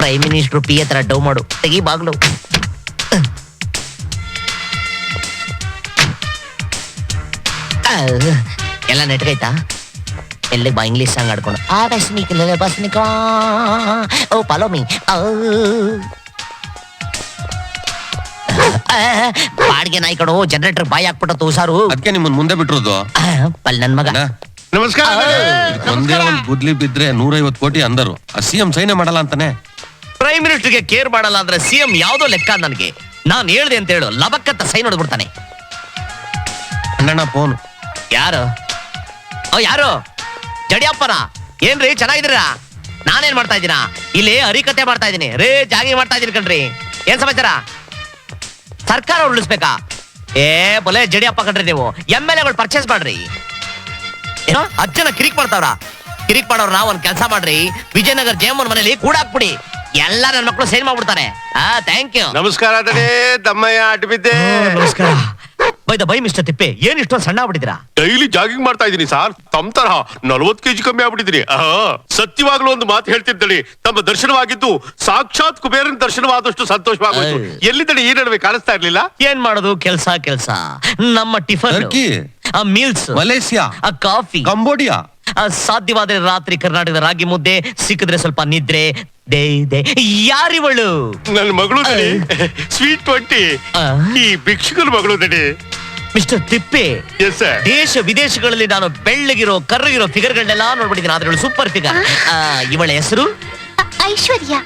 Prime minister P ಹತ್ರ ಡೌ ಮಾಡು, ತೆಗಿ ಬಾಗ್ಲು. ಎಲ್ಲ ನೆಟ್ಗೈತಾ? ಎಲ್ಲಿಗೆ ಬಾ, ಇಂಗ್ಲಿಷ್ ಸಾಂಗ್ ಆಡ್ಕೊಂಡು ಓ ಫಾಲೋ ಮೀ. ಬಾಡಿಗೆ ನಾಯಿ ಕಣೋ, ಜನರೇಟರ್ ಬಾಯಿ ಹಾಕ್ಬಿಟ್ಟು ಹುಷಾರು. ಅದಕ್ಕೆ ನಿಮ್ಮನ್ ಮುಂದೆ ಬಿಟ್ಟಿರೋದು. ಪಲ್ ನನ್ ಮಗ. ನಮಸ್ಕಾರ. ಒಂದೇ ಒಂದ್ ಬುದ್ಲಿ ಬಿದ್ರೆ 150 ಕೋಟಿ ಅಂದರು. ಸಿಎಂ ಸೈನ್ಯ ಮಾಡಲ್ಲ ಅಂತಾನೆ. ಪ್ರೈಮ್ ಮಿನಿಸ್ಟರ್ಗೆ ಕೇರ್ ಮಾಡಲ್ಲ ಅಂದ್ರೆ ಸಿಎಂ ಯಾವ್ದೋ ಲೆಕ್ಕ ನನಗೆ. ನಾನ್ ಹೇಳ್ದೆ ಅಂತ ಹೇಳು, ಲಬಕ್ಕತ್ತ ಸೈನ್ ಹೊಡ್ಬಿಡ್ತಾನೆ. ಅಣ್ಣಣ್ಣ ಫೋನ್. ಯಾರು? ಯಾರು? ಜಡಿಯಪ್ಪನ? ಏನ್ರಿ ಚೆನ್ನಾಗಿದ್ದೀರಾ? ನಾನೇನ್ ಮಾಡ್ತಾ ಇದ್ದೀನ ಇಲ್ಲಿ? ಹರಿಕತೆ ಮಾಡ್ತಾ ಇದ್ದೀನಿ ರೇ, ಜಾಗಿ ಮಾಡ್ತಾ ಇದೀನಿ ಕಣ್ರಿ. ಏನ್ ಸಮಾಚಾರ? ಸರ್ಕಾರ ಉಳಿಸ್ಬೇಕಾ? ಬೊಲೆ ಜಡಿಯಪ್ಪ ಕಣ್ರಿ, ನೀವು MLAಗಳು ಪರ್ಚೇಸ್ ಮಾಡ್ರಿ. ಏನೋ ಅಜ್ಜನ ಕಿರಿಕ್ ಮಾಡ್ತಾವ್ರ? ಕಿರಿಕ್ ಮಾಡೋರ್ ನಾವ್ ಒಂದ್ ಕೆಲಸ ಮಾಡ್ರಿ, ವಿಜಯನಗರ ಜಯಮ್ಮನ್ ಮನೇಲಿ ಕೂಡಾಕ್ಬಿಡಿ, ಎಲ್ಲ ನನ್ನ ಮಕ್ಕಳು ಸೈನ್ ಮಾಡ್ಬಿಡ್ತಾರೆ. Thank you. ನಮಸ್ಕಾರ ದಮ್ಮಯ್ಯ, ಅಡ್ಬಿದ್ದೆ. ನಮಸ್ಕಾರ. ಬೈ ಮಿಸ್ಟರ್ ತಿಪ್ಪೆ, ಏನ್ ಇಷ್ಟೊಂದು ಸಣ್ಣ ಆಗ್ಬಿಟ್ಟಿದ್ದೀರಾ? ಡೈಲಿ ಜಾಗಿಂಗ್ ಮಾಡ್ತಾ ಇದೀನಿ ಸರ್. ತಮ್ಮ ತರಹ 40 kg ಕಮ್ಮಿ ಆಗ್ಬಿಟ್ಟಿದೀನಿ. ಸತ್ಯವಾಗ್ಲೂ ಒಂದು ಮಾತು ಹೇಳ್ತಿದ್ದಳಿ, ತಮ್ಮ ದರ್ಶನವಾಗಿದ್ದು ಸಾಕ್ಷಾತ್ ಕುಬೇರನ ದರ್ಶನವಾದಷ್ಟು ಸಂತೋಷವಾಗೋಯ್ತು. ಎಲ್ಲಿದ್ದಳಿ ಈ ನಡುವೆ ಕಾಣಿಸ್ತಾ ಇರ್ಲಿಲ್ಲ? ಏನ್ ಮಾಡೋದು, ಕೆಲ್ಸ. ನಮ್ಮ tiffin, meals, Malaysia, coffee, Cambodia, ಸಾಧ್ಯವಾದ್ರೆ ರಾತ್ರಿ ಕರ್ನಾಟಕದ ರಾಗಿ ಮುದ್ದೆ, ಸಿಕ್ಕಿದ್ರೆ ಸ್ವಲ್ಪ ನಿದ್ರೆ. ಯಾರಿವಳು? ನನ್ನ ಮಗಳು ಸ್ವೀಟ್ 20. ಈ ಭಿಕ್ಷುಕನ ಮಗಳು ಮಿಸ್ಟರ್ ತಿಪ್ಪೆ, ಎಸ್ ಸರ್. ದೇಶ ವಿದೇಶಗಳಲ್ಲಿ ನಾನು ಬೆಳ್ಳಗಿರೋ ಕರ್ರಗಿರೋ ಫಿಗರ್ಗಳನ್ನೆಲ್ಲ ನೋಡ್ಬಿಟ್ಟಿದ್ದೀನಿ, ಆದ್ರೆ ಸೂಪರ್ ಫಿಗರ್. ಇವಳ ಹೆಸರು ಐಶ್ವರ್ಯ.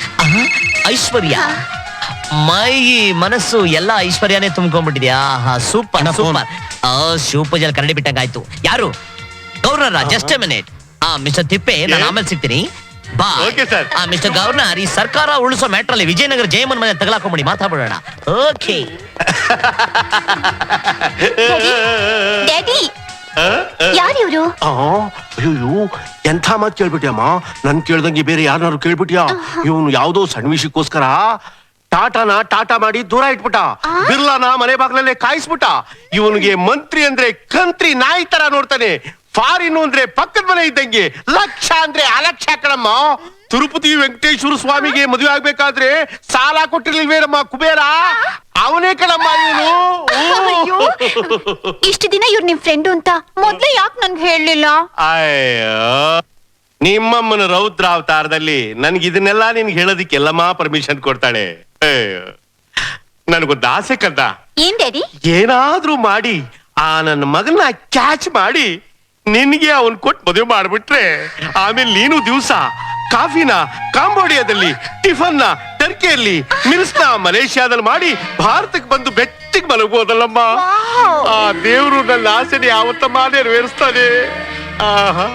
ಐಶ್ವರ್ಯ. ಮೈ ಮನಸ್ಸು ಎಲ್ಲ ಐಶ್ವರ್ಯನೇ ತುಂಬ್ಕೊಂಡ್ಬಿಟ್ಟಿದ್ಯಾ? Super super. ಶಿವಪೂಜೆಯಲ್ಲಿ ಕರಡಿ ಬಿಟ್ಟಂಗಾಯ್ತು. ಯಾರು? Governor. Just A minute. Mister ತಿಪ್ಪೆ, ನಾನು ಆಮೇಲೆ ಸಿಗ್ತೀನಿ. ಬಾ. ಮಿಸ್ಟರ್ ಗವರ್ನರ್, ಈ ಸರ್ಕಾರ ಉಳಿಸೋ ಮ್ಯಾಟ್ರಲ್ಲಿ ವಿಜಯನಗರ ಜಯಮ್ಮನ್ ಮನೆ ತಗಲಾಕೊಂಬಿಡಿ, ಮಾತಾಡೋಣ. ಓಕೆ. ಡ್ಯಾಡಿ, ಯಾರಿವ್ರು? ಅಯ್ಯೋ, ಎಂಥ ಮಾತು ಕೇಳ್ಬಿಟ್ಯಮ್ಮ. ನನ್ ಕೇಳ್ದಂಗೆ ಬೇರೆ ಯಾರನ್ನಾರು ಕೇಳ್ಬಿಟ್ಯಾ? ಇವನು ಯಾವ್ದೋ ಸಣ್ಣ ವಿಷಯಕ್ಕೋಸ್ಕರ ಟಾಟಾ ಮಾಡಿ ದೂರ ಇಟ್ಬಿಟ್ಟ. ಬಿರ್ಲಾನ ಮನೆ ಬಾಗ್ಲಲ್ಲೇ ಕಾಯಿಸ್ಬಿಟ್ಟ. ಇವನಿಗೆ ಮಂತ್ರಿ ಅಂದ್ರೆ ಕಂತ್ರಿ ನಾಯಿ ತರ ನೋಡ್ತಾನೆ. ಫಾರಿನ್ ಅಂದ್ರೆ ಪಕ್ಕದ ಮನೆ ಇದ್ದಂಗೆ, ಲಕ್ಷ ಅಂದ್ರೆ ಅಲಕ್ಷ ಕಣಮ್ಮ. ತಿರುಪತಿ ವೆಂಕಟೇಶ್ವರ ಸ್ವಾಮಿಗೆ ಮದುವೆ ಆಗ್ಬೇಕಾದ್ರೆ ಸಾಲ ಕೊಟ್ಟಿರ್ಲಿಲ್ವೇನಮ್ಮ ಕುಬೇರ? ಅವನೇ ಕಣಮ್ಮ ಇವನು. ಇಷ್ಟು ದಿನ ಇವ್ರು ನಿಮ್ ಫ್ರೆಂಡು ಅಂತ ಮೊದ್ಲೇ ಯಾಕೆ ನನ್ಗೆ ಹೇಳಲಿಲ್ಲ? ಅಯ್ಯೋ, ನಿಮ್ಮಮ್ಮನ ರೌದ್ರ ಅವತಾರದಲ್ಲಿ ನನ್ಗೆ ಇದನ್ನೆಲ್ಲ ನಿನ್ಗೆ ಹೇಳೋದಿಕ್ಕೆಲ್ಲಮ್ಮ ಪರ್ಮಿಷನ್ ಕೊಡ್ತಾಳೆ. ನನ್ಗೊಂದು ಆಸೆ ಕಂದ. ಏನ್ ಡ್ಯಾಡಿ? ಏನಾದ್ರೂ ಮಾಡಿ ಆ ನನ್ನ ಮಗನ ಕ್ಯಾಚ್ ಮಾಡಿ ನಿನ್ಗೆ ಅವನ್ ಕೊಟ್ಟು ಮದುವೆ ಮಾಡ್ಬಿಟ್ರೆ, ಆಮೇಲೆ ನೀನು ದಿವಸ ಕಾಫಿನ ಕಾಂಬೋಡಿಯಾದಲ್ಲಿ, ಟಿಫನ್ನ ಟರ್ಕಿಯಲ್ಲಿ, ಮಿಲ್ಸ್ನ ಮಲೇಷಿಯಾದಲ್ಲಿ ಮಾಡಿ ಭಾರತಕ್ಕೆ ಬಂದು ಬೆಟ್ಟಿಗೆ ಮಲಗೋದಲ್ಲಮ್ಮ. ಆ ದೇವ್ರು ನನ್ನ ಆಸೆನೆ ಯಾವತ್ತಮ್ಮ ನೆರವೇರಿಸ್ತಾನೆ. ಆಹಾ.